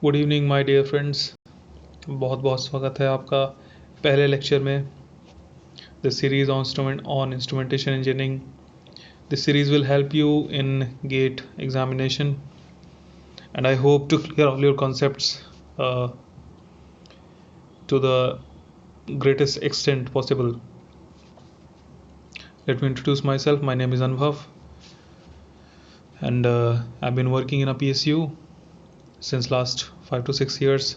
Good evening my dear friends. बहुत बहुत स्वागत है आपका पहले लेक्चर में the series on instrumentation engineering. This series will help you in GATE examination and I hope to clear all your concepts to the greatest extent possible. Let me introduce myself. My name is Anubhav and I've been working in a PSU since last 5 to 6 years,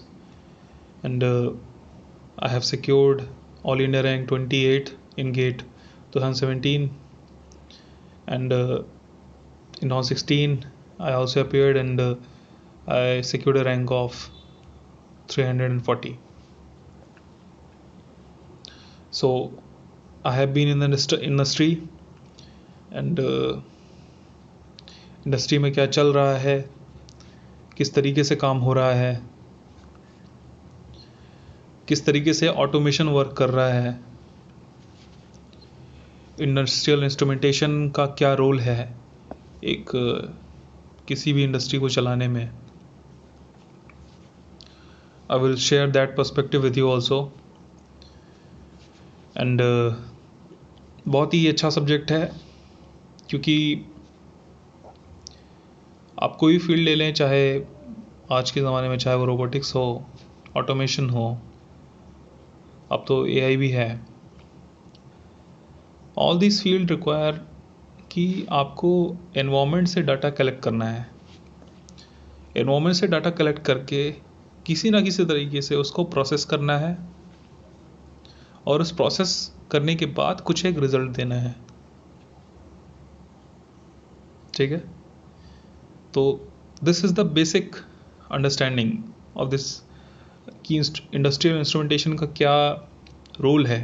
and I have secured All India rank 28 in GATE 2017, and in 2016 I also appeared, and I secured a rank of 340. So I have been in the industry, and industry में क्या चल रहा है, किस तरीके से काम हो रहा है, किस तरीके से ऑटोमेशन वर्क कर रहा है, इंडस्ट्रियल इंस्ट्रूमेंटेशन का क्या रोल है एक किसी भी इंडस्ट्री को चलाने में. I will share that perspective with you also. And बहुत ही अच्छा सब्जेक्ट है, क्योंकि आप कोई भी फील्ड ले लें, चाहे आज के ज़माने में चाहे वो रोबोटिक्स हो, ऑटोमेशन हो, अब तो एआई भी है. ऑल दिस फील्ड रिक्वायर कि आपको एनवायरनमेंट से डाटा कलेक्ट करना है. एनवायरनमेंट से डाटा कलेक्ट करके किसी ना किसी तरीके से उसको प्रोसेस करना है, और उस प्रोसेस करने के बाद कुछ एक रिजल्ट देना है. ठीक है, तो this is the basic understanding of this कि इंडस्ट्रियल इंस्ट्रूमेंटेशन का क्या रोल है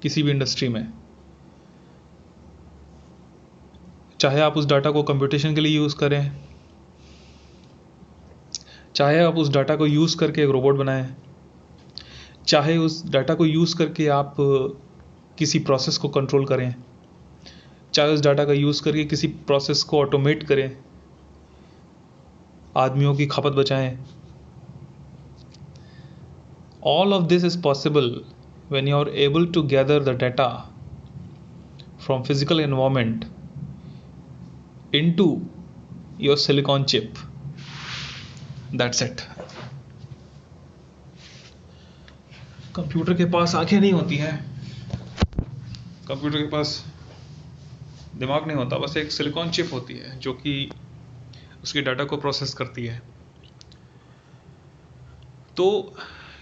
किसी भी इंडस्ट्री में. चाहे आप उस डाटा को कंप्यूटेशन के लिए यूज़ करें, चाहे आप उस डाटा को यूज़ करके एक रोबोट बनाएं, चाहे उस डाटा को यूज़ करके आप किसी प्रोसेस को कंट्रोल करें, चाहे उस डाटा का यूज़ करके किसी प्रोसेस को ऑटोमेट करें, आदमियों की खपत बचाएं. All of this is possible when you are able to gather the data from physical environment into your silicon chip. That's it. Computer के पास आंखें नहीं होती हैं, कंप्यूटर के पास दिमाग नहीं होता, बस एक सिलिकॉन चिप होती है जो कि उसके डाटा को प्रोसेस करती है. तो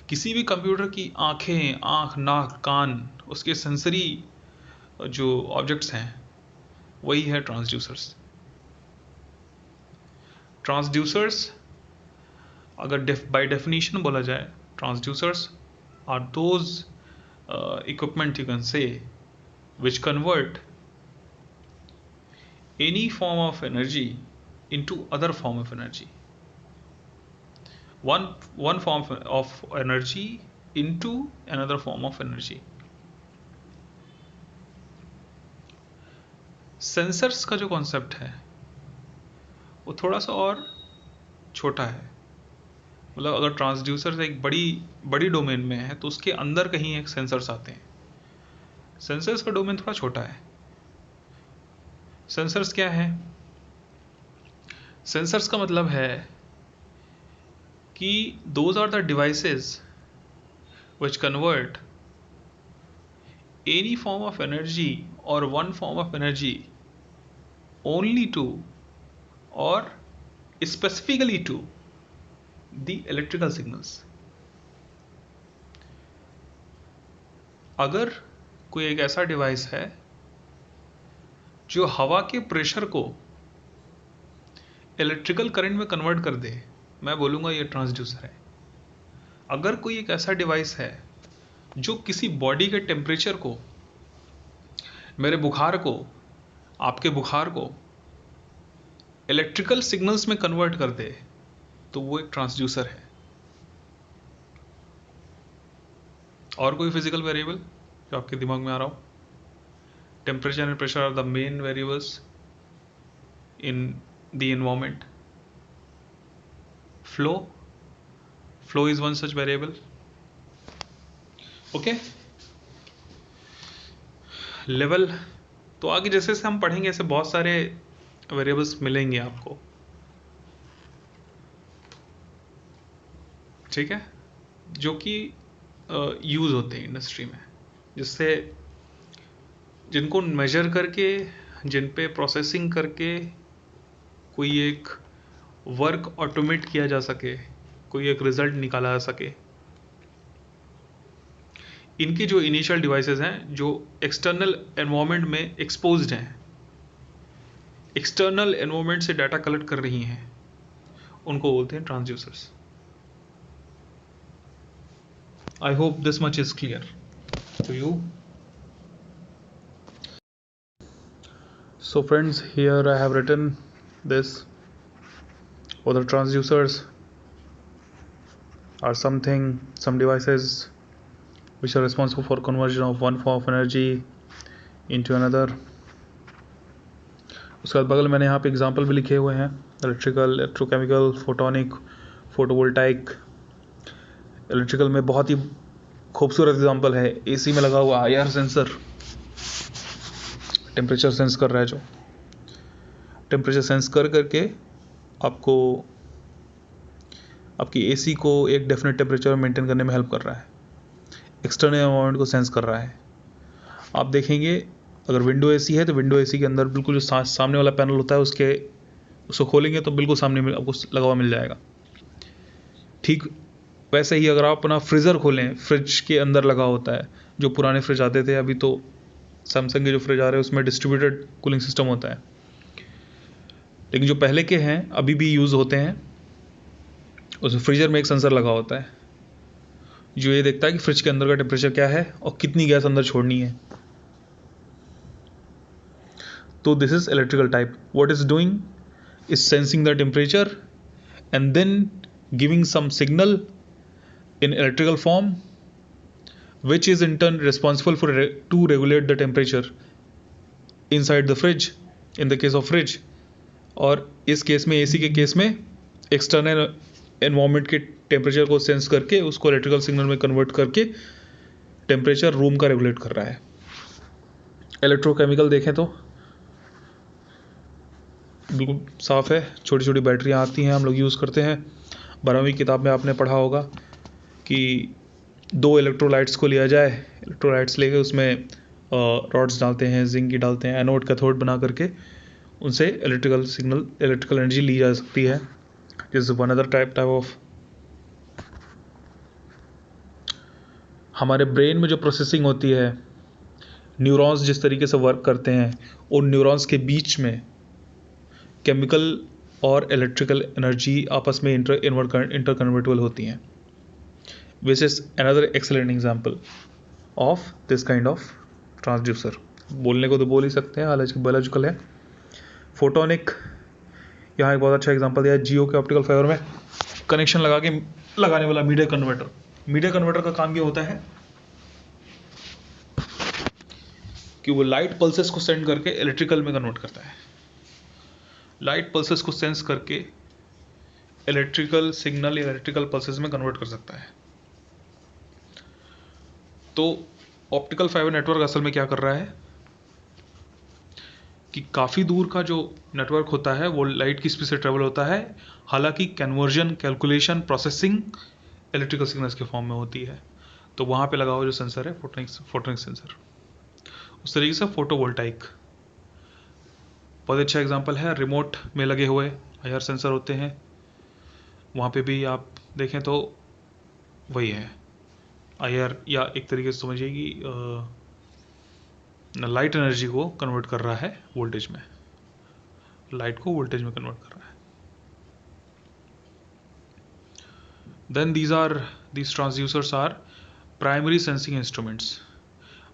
किसी भी कंप्यूटर की आंखें, आँख, नाक, कान, उसके सेंसरी जो ऑब्जेक्ट्स हैं वही है ट्रांसड्यूसर्स. ट्रांसड्यूसर्स अगर बाय डेफिनेशन बोला जाए, transducers are those equipment you can say which convert any form of energy into other form of energy, one form of energy into another form of energy. Sensors का जो concept है वो थोड़ा सा और छोटा है. मतलब अगर ट्रांसड्यूसर एक बड़ी डोमेन में है तो उसके अंदर कहीं एक सेंसर्स आते हैं. सेंसर्स का डोमेन थोड़ा छोटा है. सेंसर्स क्या है? सेंसर्स का मतलब है कि those are the devices which convert any form of energy or one form of energy only to or specifically to the electrical signals. अगर कोई एक ऐसा डिवाइस है जो हवा के प्रेशर को इलेक्ट्रिकल करंट में कन्वर्ट कर दे, मैं बोलूँगा ये ट्रांसड्यूसर है. अगर कोई एक ऐसा डिवाइस है जो किसी बॉडी के टेम्परेचर को, मेरे बुखार को, आपके बुखार को इलेक्ट्रिकल सिग्नल्स में कन्वर्ट कर दे, तो वो एक ट्रांसड्यूसर है. और कोई फिजिकल वेरिएबल जो आपके दिमाग में आ रहा हो? Temperature and pressure are the main variables in the environment. flow is one such variable. Okay, level तो आगे जैसे जैसे हम पढ़ेंगे ऐसे बहुत सारे वेरिएबल्स मिलेंगे आपको, ठीक है, जो कि यूज़ होते हैं इंडस्ट्री में, जिससे जिनको मेजर करके, जिन पे प्रोसेसिंग करके कोई एक वर्क ऑटोमेट किया जा सके, कोई एक रिजल्ट निकाला जा सके। इनके जो इनिशियल डिवाइसेस हैं जो एक्सटर्नल एनवायरनमेंट में एक्सपोज्ड हैं, एक्सटर्नल एनवायरनमेंट से डाटा कलेक्ट कर रही हैं, उनको बोलते हैं transducers. I hope this much is clear to you. So friends, here I have written this. For the transducers are some devices which are responsible for conversion of one form of energy into another. उसके बाद बगल मैंने यहाँ पे example भी लिखे हुए हैं, electrical, electrochemical, photonic, photovoltaic. Electrical में बहुत ही खूबसूरत एग्जाम्पल है एसी में लगा हुआ IR सेंसर, टेम्परेचर सेंस कर रहा है, जो टेम्परेचर सेंस कर करके आपको आपकी एसी को एक डेफिनेट टेम्परेचर मेंटेन करने में हेल्प कर रहा है, एक्सटर्नल एनवायरनमेंट को सेंस कर रहा है। आप देखेंगे अगर विंडो एसी है तो विंडो एसी के अंदर बिल्कुल जो सामने वाला पैनल होता है उसको खोलेंगे तो बिल्कुल सामने में आपको लगा हुआ मिल जाएगा। ठीक वैसे ही अगर आप अपना फ्रीज़र खोलें, फ्रिज के अंदर लगा होता है, जो पुराने फ्रिज आते थे, अभी तो सैमसंग के जो फ्रिज आ रहे हैं उसमें डिस्ट्रीब्यूटेड कूलिंग सिस्टम होता है, लेकिन जो पहले के हैं अभी भी यूज़ होते हैं, उस फ्रीजर में एक सेंसर लगा होता है जो ये देखता है कि फ्रिज के अंदर का टेम्परेचर क्या है और कितनी गैस अंदर छोड़नी है। तो this is electrical type. What is doing is sensing the temperature and then giving some signal in electrical form which is in turn responsible for to regulate the temperature inside the fridge in the case of fridge, और इस case में AC के case में external environment के temperature को sense करके उसको electrical signal में कन्वर्ट करके टेम्परेचर रूम का रेगुलेट कर रहा है। इलेक्ट्रोकेमिकल देखें तो बिल्कुल साफ है, छोटी छोटी बैटरियाँ आती हैं, हम लोग यूज़ करते हैं। 12वीं किताब में आपने पढ़ा होगा कि 2 इलेक्ट्रोलाइट्स को लिया जाए, इलेक्ट्रोलाइट्स लेके उसमें रॉड्स डालते हैं, जिंक की डालते हैं, एनोड कैथोड बना करके उनसे इलेक्ट्रिकल एनर्जी ली जा सकती है। This one other type of. हमारे ब्रेन में जो प्रोसेसिंग होती है, न्यूरॉन्स जिस तरीके से वर्क करते हैं, उन न्यूरॉन्स के बीच में केमिकल और इलेक्ट्रिकल एनर्जी आपस में इंटरकन्वर्टेबल होती हैं। Which is another excellent example of this kind of transducer। बोलने को तो बोल ही सकते हैं, हालांकि बायोलॉजिकल है। फोटोनिक, यहाँ एक बहुत अच्छा एग्जांपल दिया है, जियो के ऑप्टिकल फाइबर में कनेक्शन लगाने वाला मीडिया कन्वर्टर। मीडिया कन्वर्टर का काम ये होता है कि वो लाइट पल्सेस को सेंड करके इलेक्ट्रिकल में कन्वर्ट करता है, लाइट पल्सेस को सेंस करके इलेक्ट्रिकल सिग्नल या इलेक्ट्रिकल पल्सेस में कन्वर्ट कर सकता है। तो ऑप्टिकल फाइबर नेटवर्क असल में क्या कर रहा है कि काफ़ी दूर का जो नेटवर्क होता है वो लाइट की स्पीड से ट्रेवल होता है, हालांकि conversion, calculation, processing electrical signals के फॉर्म में होती है। तो वहाँ पे लगा हुआ जो सेंसर है फोटोनिक सेंसर। उस तरीके से फोटोवोल्टाइक बहुत अच्छा एग्जांपल है। रिमोट में लगे हुए IR सेंसर होते हैं, वहाँ पे भी आप देखें तो वही है IR, या एक तरीके से समझिए कि लाइट एनर्जी को कन्वर्ट कर रहा है वोल्टेज में, लाइट को वोल्टेज में कन्वर्ट कर रहा है। Then these transducers are primary sensing instruments.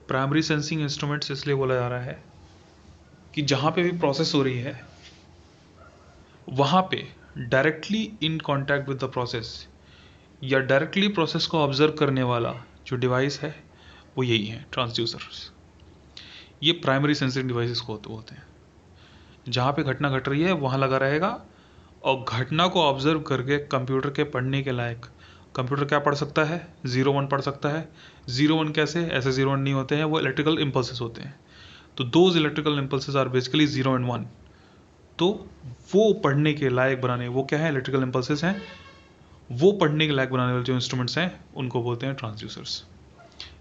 Primary sensing instruments इसलिए बोला जा रहा है कि जहाँ पे भी प्रोसेस हो रही है वहाँ पे directly in contact with the process या डायरेक्टली प्रोसेस को ऑब्जर्व करने वाला जो डिवाइस है वो यही है, ट्रांसड्यूसर्स। ये प्राइमरी सेंसिंग डिवाइसेस को बोलते हैं। जहाँ पे घटना घट रही है वहाँ लगा रहेगा और घटना को ऑब्जर्व करके कंप्यूटर के पढ़ने के लायक, कंप्यूटर क्या पढ़ सकता है, 0 1 पढ़ सकता है। 0 1 कैसे, ऐसे 0 1 नहीं होते हैं, वो इलेक्ट्रिकल इम्पल्सेस होते हैं। तो those electrical impulses are basically 0 and 1। तो वो पढ़ने के लायक बनाने, वो क्या है, इलेक्ट्रिकल इम्पल्सेस हैं, वो पढ़ने के लायक बनाने वाले जो इंस्ट्रूमेंट्स हैं उनको बोलते हैं ट्रांसड्यूसर्स।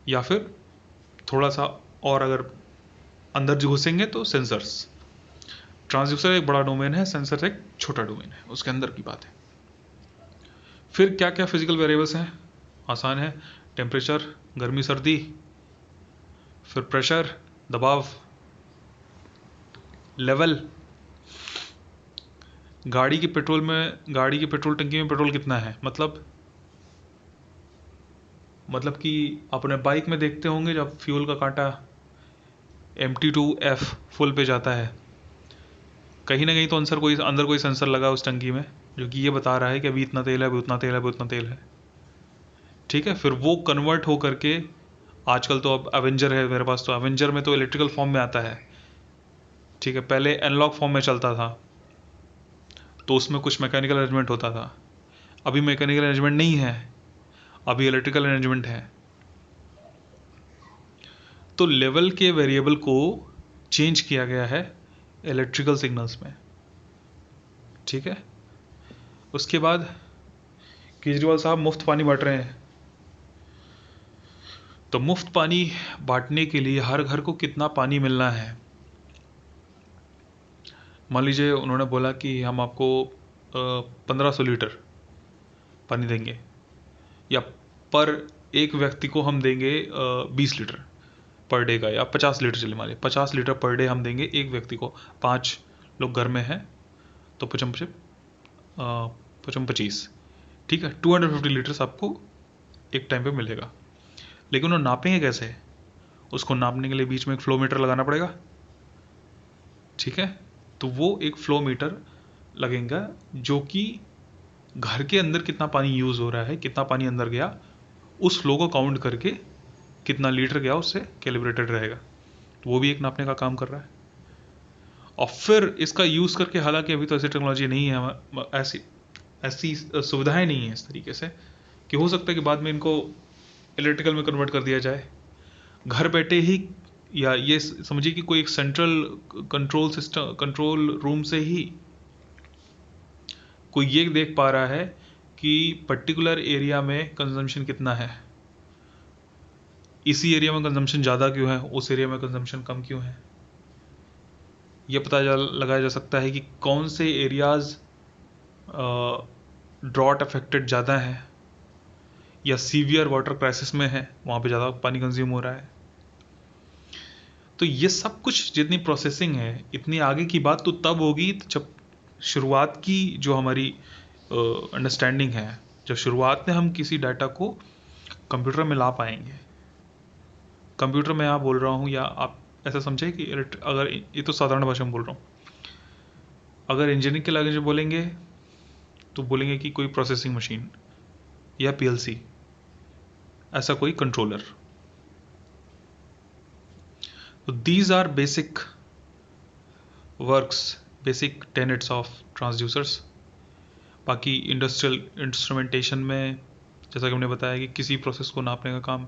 या फिर थोड़ा सा और अगर अंदर जो घुसेंगे तो सेंसर्स। ट्रांसड्यूसर एक बड़ा डोमेन है, सेंसर एक छोटा डोमेन है, उसके अंदर की बात है। फिर क्या क्या फिजिकल वेरिएबल्स हैं, आसान है, टेम्परेचर, गर्मी सर्दी, फिर प्रेशर, दबाव, लेवल, गाड़ी की पेट्रोल टंकी में पेट्रोल कितना है, मतलब कि अपने बाइक में देखते होंगे जब फ्यूल का कांटा MT2F फुल पे जाता है, कहीं ना कहीं तो अंदर कोई सेंसर लगा उस टंकी में जो कि ये बता रहा है कि अभी इतना तेल है, अभी उतना तेल है, अभी उतना तेल है। ठीक है, फिर वो कन्वर्ट हो करके, आजकल तो अब एवेंजर है मेरे पास, तो एवेंजर में तो इलेक्ट्रिकल फॉर्म में आता है। ठीक है, पहले एनालॉग फॉर्म में चलता था, तो उसमें कुछ मैकेनिकल अरेंजमेंट होता था। अभी मैकेनिकल अरेंजमेंट नहीं है, अभी इलेक्ट्रिकल अरेंजमेंट है। तो लेवल के वेरिएबल को चेंज किया गया है इलेक्ट्रिकल सिग्नल्स में। ठीक है, उसके बाद केजरीवाल साहब मुफ्त पानी बांट रहे हैं। तो मुफ्त पानी बांटने के लिए हर घर को कितना पानी मिलना है, मान लीजिए उन्होंने बोला कि हम आपको 1500 लीटर पानी देंगे, या पर एक व्यक्ति को हम देंगे 20 लीटर पर डे का, या 50 लीटर, चलिए मान लीजिए 50 लीटर पर डे हम देंगे एक व्यक्ति को, 5 लोग घर में हैं, तो 25, ठीक है, 250 लीटर्स आपको एक टाइम पे मिलेगा। लेकिन उन्हें नापेंगे कैसे, उसको नापने के लिए बीच में एक फ्लो मीटर लगाना पड़ेगा। ठीक है, तो वो एक फ्लो मीटर लगेगा जो कि घर के अंदर कितना पानी यूज़ हो रहा है, कितना पानी अंदर गया, उस फ्लो को काउंट करके कितना लीटर गया उससे कैलिब्रेटेड रहेगा। तो वो भी एक नापने का काम कर रहा है। और फिर इसका यूज़ करके, हालांकि अभी तो ऐसी टेक्नोलॉजी नहीं है, ऐसी सुविधाएं नहीं है इस तरीके से, कि हो सकता है कि बाद में इनको इलेक्ट्रिकल में कन्वर्ट कर दिया जाए घर बैठे ही, या ये समझिए कि कोई एक सेंट्रल कंट्रोल रूम से ही कोई ये देख पा रहा है कि पर्टिकुलर एरिया में कंजम्पशन कितना है, इसी एरिया में कंजम्पशन ज़्यादा क्यों है, उस एरिया में कंजम्पशन कम क्यों है। ये पता लगाया जा सकता है कि कौन से एरियाज़ ड्रॉट अफेक्टेड ज़्यादा है, या सीवियर वाटर क्राइसिस में है, वहाँ पे ज़्यादा पानी कंज्यूम हो रहा है। तो ये सब कुछ जितनी प्रोसेसिंग है, इतनी आगे की बात तो तब होगी जब शुरुआत की जो हमारी अंडरस्टैंडिंग है, जब शुरुआत में हम किसी डाटा को कंप्यूटर में ला पाएंगे। कंप्यूटर में यहाँ बोल रहा हूँ, या आप ऐसा समझे कि अगर, ये तो साधारण भाषा में बोल रहा हूँ, अगर इंजीनियरिंग के लैंग्वेज में बोलेंगे तो बोलेंगे कि कोई प्रोसेसिंग मशीन या PLC, ऐसा कोई कंट्रोलर। तो these are basic works, basic tenets of transducers. बाकी इंडस्ट्रियल इंस्ट्रूमेंटेशन में, जैसा कि हमने बताया कि किसी प्रोसेस को नापने का काम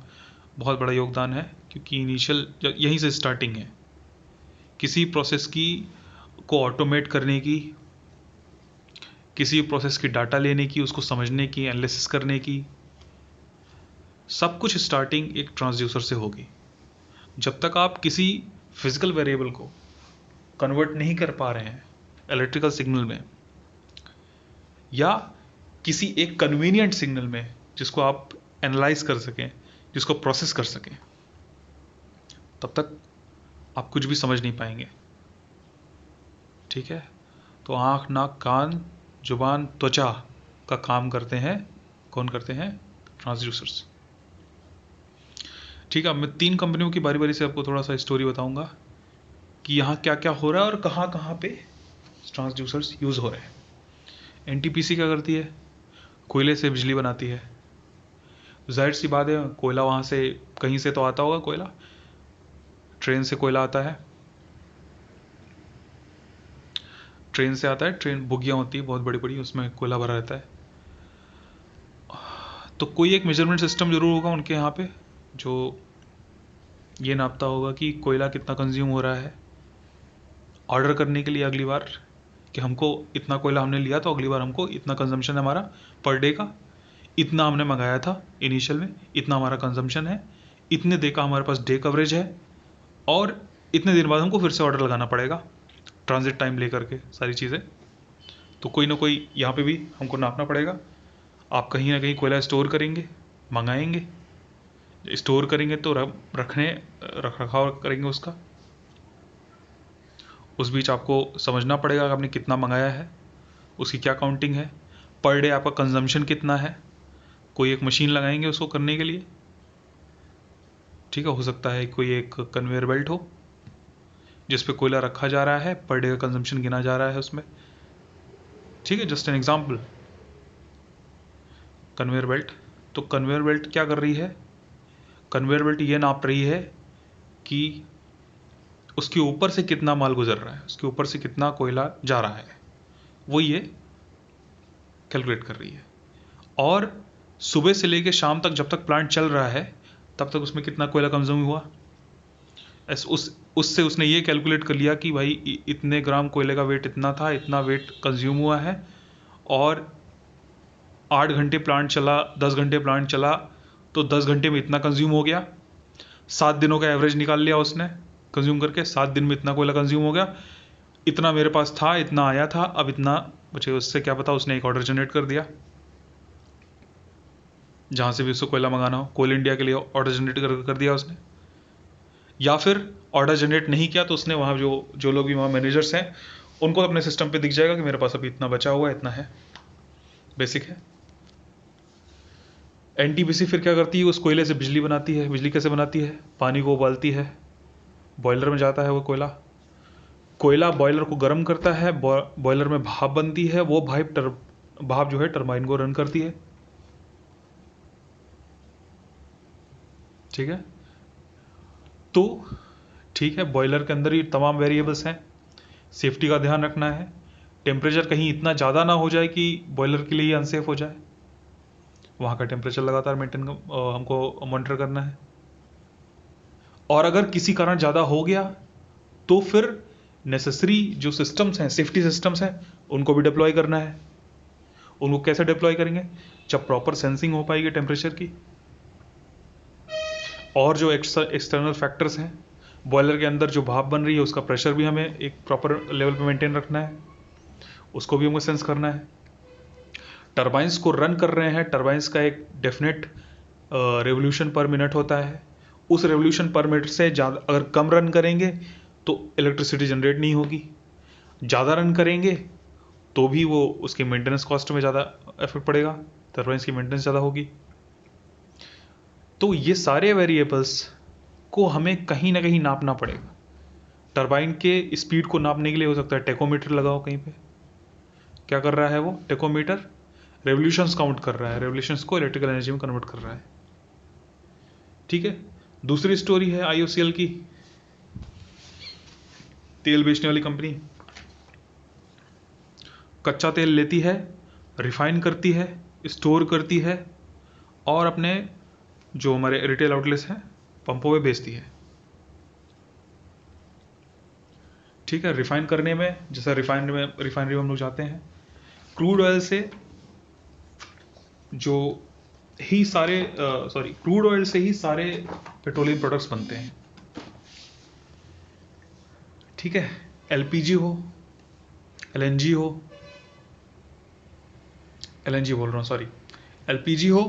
बहुत बड़ा योगदान है, क्योंकि इनिशियल यहीं से स्टार्टिंग है किसी प्रोसेस की को ऑटोमेट करने की, किसी प्रोसेस की डाटा लेने की, उसको समझने की, एनालिसिस करने की, सब कुछ स्टार्टिंग एक ट्रांसड्यूसर से होगी। जब तक आप किसी फिजिकल वेरिएबल को कन्वर्ट नहीं कर पा रहे हैं इलेक्ट्रिकल सिग्नल में, या किसी एक कन्वीनियंट सिग्नल में जिसको आप एनालाइज कर सकें, जिसको प्रोसेस कर सकें, तब तक आप कुछ भी समझ नहीं पाएंगे। ठीक है, तो आँख, नाक, कान, जुबान, त्वचा का काम करते हैं, कौन करते हैं, ट्रांसड्यूसर्स। ठीक है, अब मैं 3 कंपनियों की बारी बारी से आपको थोड़ा सा स्टोरी बताऊंगा कि यहाँ क्या क्या हो रहा है और कहाँ कहाँ पे ट्रांसड्यूसर्स यूज़ हो रहे हैं। NTPC क्या करती है, कोयले से बिजली बनाती है। जाहिर सी बात है, कोयला वहाँ से कहीं से तो आता होगा, कोयला ट्रेन से कोयला आता है। ट्रेन से आता है, ट्रेन बोगियाँ होती है बहुत बड़ी बड़ी, उसमें कोयला भरा रहता है। तो कोई एक मेजरमेंट सिस्टम जरूर होगा उनके यहाँ पे जो ये नापता होगा कि कोयला कितना कंज्यूम हो रहा है, ऑर्डर करने के लिए अगली बार कि हमको इतना कोयला हमने लिया तो अगली बार हमको इतना कंजम्पशन है हमारा पर डे का, इतना हमने मंगाया था इनिशियल में, इतना हमारा कंजम्पशन है, इतने डे का हमारे पास डे कवरेज है, और इतने दिन बाद हमको फिर से ऑर्डर लगाना पड़ेगा ट्रांजिट टाइम लेकर के सारी चीज़ें। तो कोई ना कोई यहाँ पे भी हमको नापना पड़ेगा। आप कहीं ना कहीं कोयला स्टोर करेंगे, मंगाएंगे, स्टोर करेंगे तो रख रखाव करेंगे उसका। उस बीच आपको समझना पड़ेगा कि आपने कितना मंगाया है, उसकी क्या काउंटिंग है, पर डे आपका कंजम्पशन कितना है। कोई एक मशीन लगाएंगे उसको करने के लिए, ठीक है। हो सकता है कोई एक कन्वेयर बेल्ट हो जिस पे कोयला रखा जा रहा है, पर डे का कंजम्पशन गिना जा रहा है उसमें, ठीक है। Just an example, conveyor belt. तो कन्वेयर बेल्ट क्या कर रही है, कन्वेयर बेल्ट ये नाप रही है कि उसके ऊपर से कितना माल गुजर रहा है, उसके ऊपर से कितना कोयला जा रहा है, वो ये कैलकुलेट कर रही है। और सुबह से लेकर शाम तक जब तक प्लांट चल रहा है तब तक उसमें कितना कोयला कंज्यूम हुआ, उससे उसने ये कैलकुलेट कर लिया कि भाई इतने ग्राम कोयले का वेट इतना था, इतना वेट कंज्यूम हुआ है। और 8 घंटे प्लांट चला, 10 घंटे प्लांट चला, तो 10 घंटे में इतना कंज्यूम हो गया। 7 दिनों का एवरेज निकाल लिया उसने कंज्यूम करके, 7 दिन में इतना कोयला कंज्यूम हो गया, इतना मेरे पास था, इतना आया था, अब इतना बचे। उससे क्या पता उसने एक ऑर्डर जनरेट कर दिया जहाँ से भी उसको कोयला मंगाना हो, कोल इंडिया के लिए ऑर्डर जनरेट कर दिया उसने। या फिर ऑर्डर जनरेट नहीं किया तो उसने वहाँ जो लोग भी वहाँ मैनेजर्स हैं उनको अपने सिस्टम पे दिख जाएगा कि मेरे पास अभी इतना बचा हुआ है, इतना है। बेसिक है। एनटीपीसी फिर क्या करती है, उस कोयले से बिजली बनाती है। बिजली कैसे बनाती है, पानी को उबालती है, बॉयलर में जाता है वो कोयला, कोयला बॉयलर को गर्म करता है, बॉयलर में भाप बनती है, वो भाप जो है टरबाइन को रन करती है, ठीक है। तो ठीक है, बॉयलर के अंदर ही तमाम वेरिएबल्स हैं, सेफ्टी का ध्यान रखना है, टेम्परेचर कहीं इतना ज़्यादा ना हो जाए कि बॉयलर के लिए अनसेफ हो जाए, वहाँ का टेम्परेचर लगातार मेंटेन हमको मॉनिटर करना है। और अगर किसी कारण ज़्यादा हो गया तो फिर नेसेसरी जो सिस्टम्स हैं, सेफ्टी सिस्टम्स हैं, उनको भी डिप्लॉय करना है। उनको कैसे डिप्लॉय करेंगे, जब प्रॉपर सेंसिंग हो पाएगी टेम्परेचर की, और जो एक्सटर्नल फैक्टर्स हैं, बॉयलर के अंदर जो भाप बन रही है उसका प्रेशर भी हमें एक प्रॉपर लेवल पे मेंटेन रखना है, उसको भी हमको सेंस करना है। टरबाइंस को रन कर रहे हैं, टरबाइंस का एक डेफिनेट रेवोल्यूशन पर मिनट होता है, उस रेवोल्यूशन पर मिनट से ज़्यादा अगर कम रन करेंगे तो इलेक्ट्रिसिटी जनरेट नहीं होगी, ज़्यादा रन करेंगे तो भी वो उसके मेंटेनेंस कॉस्ट में ज़्यादा इफेक्ट पड़ेगा, टरबाइंस की मेंटेनेंस ज़्यादा होगी। तो ये सारे वेरिएबल्स को हमें कहीं ना कहीं नापना पड़ेगा। टरबाइन के स्पीड को नापने के लिए हो सकता है टेकोमीटर लगाओ कहीं पे। क्या कर रहा है वो टेकोमीटर, रेवोल्यूशंस काउंट कर रहा है, रेवोल्यूशंस को इलेक्ट्रिकल एनर्जी में कन्वर्ट कर रहा है, ठीक है। दूसरी स्टोरी है IOCL की, तेल बेचने वाली कंपनी। कच्चा तेल लेती है, रिफाइन करती है, स्टोर करती है, और अपने जो हमारे रिटेल आउटलेट्स हैं पंपों पे बेचती है, ठीक है। रिफाइन करने में, जैसे रिफाइनरी में हम लोग जाते हैं, क्रूड ऑयल से जो ही सारे क्रूड ऑयल से ही सारे पेट्रोलियम प्रोडक्ट्स बनते हैं, ठीक है। LPG हो, LNG हो, LNG बोल रहा हूँ सॉरी, LPG हो,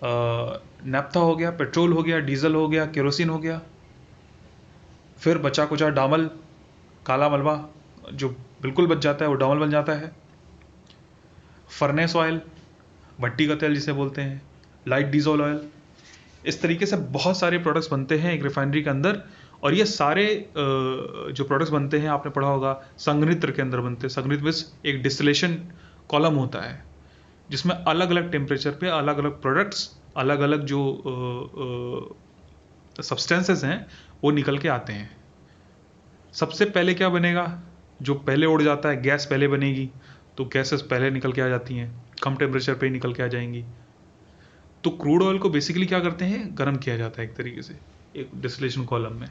नैप्था हो गया, पेट्रोल हो गया, डीजल हो गया, केरोसिन हो गया, फिर बचा कुचा डामल, काला मलबा जो बिल्कुल बच जाता है वो डामल बन जाता है, फर्नेस ऑयल, भट्टी का तेल जिसे बोलते हैं, लाइट डीजल ऑयल, इस तरीके से बहुत सारे प्रोडक्ट्स बनते हैं एक रिफाइनरी के अंदर। और ये सारे जो प्रोडक्ट्स बनते हैं, आपने पढ़ा होगा संघनित्र के अंदर बनते हैं। संघनित्र में एक डिस्टिलेशन कॉलम होता है जिसमें अलग अलग टेम्परेचर पे अलग अलग प्रोडक्ट्स, अलग अलग जो सब्सटेंसेस हैं वो निकल के आते हैं। सबसे पहले क्या बनेगा, जो पहले उड़ जाता है, गैस पहले बनेगी, तो गैसेस पहले निकल के आ जाती हैं, कम टेम्परेचर पे ही निकल के आ जाएंगी। तो क्रूड ऑयल को बेसिकली क्या करते हैं, गर्म किया जाता है एक तरीके से एक डिस्टिलेशन कॉलम में,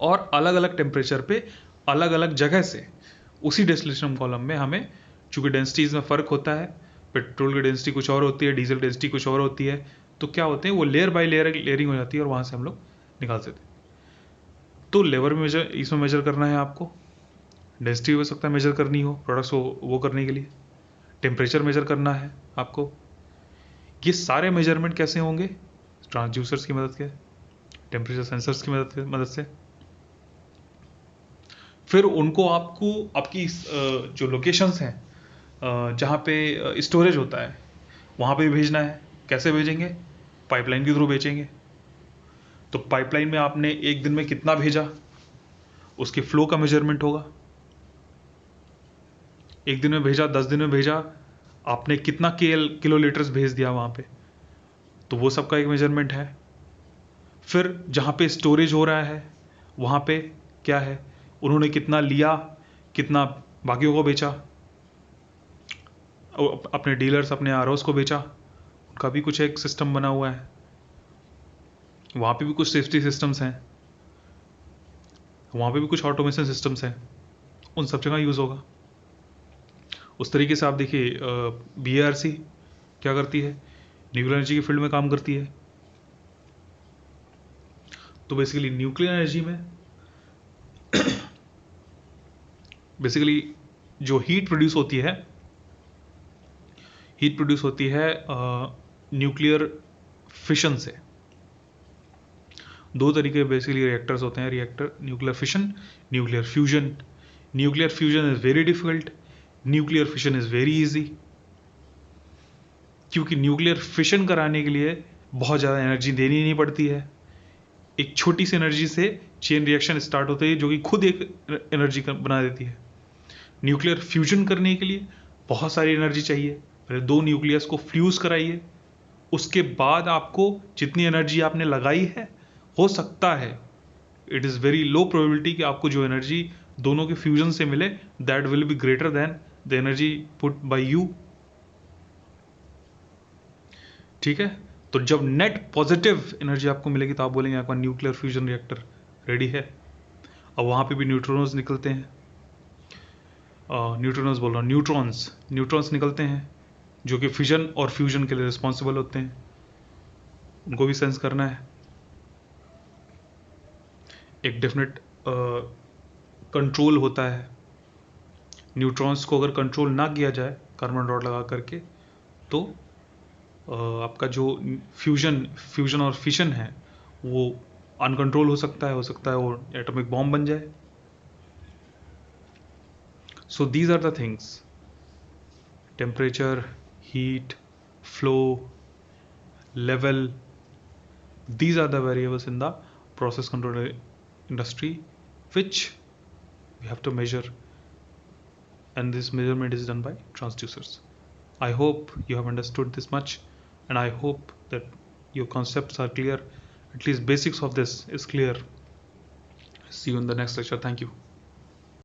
और अलग अलग टेम्परेचर पे अलग अलग जगह से उसी डिस्टिलेशन कॉलम में हमें, चूंकि डेंसिटीज में फ़र्क होता है, पेट्रोल की डेंसिटी कुछ और होती है, डीजल डेंसिटी कुछ और होती है, तो क्या होते हैं वो लेयर बाय लेयर लेयरिंग हो जाती है और वहाँ से हम लोग निकाल सकते हैं। तो लेवल में मेजर, इसमें मेजर करना है आपको, डेंसिटी हो सकता है मेजर करनी हो प्रोडक्ट्स वो करने के लिए, टेम्परेचर मेजर करना है आपको। ये सारे मेजरमेंट कैसे होंगे, ट्रांसड्यूसर्स की मदद से, टेम्परेचर सेंसर्स की मदद से। फिर उनको आपको आपकी जो लोकेशंस हैं जहाँ पे स्टोरेज होता है वहाँ पे भेजना है। कैसे भेजेंगे, पाइपलाइन के थ्रू भेजेंगे। तो पाइपलाइन में आपने एक दिन में कितना भेजा, उसके फ्लो का मेजरमेंट होगा। एक दिन में भेजा, 10 दिन में भेजा, आपने कितना किलो लीटर्स भेज दिया वहाँ पे, तो वो सबका एक मेजरमेंट है। फिर जहाँ पे स्टोरेज हो रहा है वहाँ पे क्या है, उन्होंने कितना लिया, कितना बाकियों को बेचा, अपने डीलर्स, अपने आरओस को बेचा, उनका भी कुछ एक सिस्टम बना हुआ है। वहाँ पे भी कुछ सेफ्टी सिस्टम्स हैं, वहाँ पे भी कुछ ऑटोमेशन सिस्टम्स हैं, उन सब जगह यूज़ होगा। उस तरीके से आप देखिए BARC क्या करती है, न्यूक्लियर एनर्जी की फील्ड में काम करती है। तो बेसिकली न्यूक्लियर एनर्जी में बेसिकली जो हीट प्रोड्यूस होती है, हीट प्रोड्यूस होती है न्यूक्लियर फिशन से। दो तरीके बेसिकली रिएक्टर्स होते हैं, reactor nuclear fission, nuclear fusion. Nuclear fusion is very difficult, nuclear fission is very easy. क्योंकि न्यूक्लियर फिशन कराने के लिए बहुत ज़्यादा एनर्जी देनी नहीं पड़ती है, एक छोटी सी एनर्जी से चेन रिएक्शन स्टार्ट होती है जो कि खुद एक एनर्जी बना देती है। न्यूक्लियर फ्यूजन करने के लिए बहुत सारी एनर्जी चाहिए, पहले 2 न्यूक्लियस को फ्यूज़ कराइए, उसके बाद आपको जितनी एनर्जी आपने लगाई है, हो सकता है it is very low probability कि आपको जो एनर्जी दोनों के फ्यूजन से मिले that will be greater than the energy put buy you. ठीक है, तो जब नेट पॉजिटिव एनर्जी आपको मिलेगी तो आप बोलेंगे आपका न्यूक्लियर फ्यूजन रिएक्टर रेडी है। अब वहाँ पे भी न्यूट्रॉन्स निकलते हैं, न्यूट्रॉन्स बोल रहा हूँ, न्यूट्रॉन्स निकलते हैं जो कि फिजन और फ्यूजन के लिए रिस्पॉन्सिबल होते हैं, उनको भी सेंस करना है। एक डेफिनेट कंट्रोल होता है, न्यूट्रॉन्स को अगर कंट्रोल ना किया जाए कार्बन रॉड लगा करके तो आपका जो फ्यूजन और फिशन है वो अनकंट्रोल हो सकता है वो एटॉमिक बॉम्ब बन जाए। So these are the things, temperature, heat, flow, level, these are the variables in the process control industry which we have to measure, and this measurement is done by transducers. I hope you have understood this much, and I hope that your concepts are clear, at least basics of this is clear. See you in the next lecture. Thank you.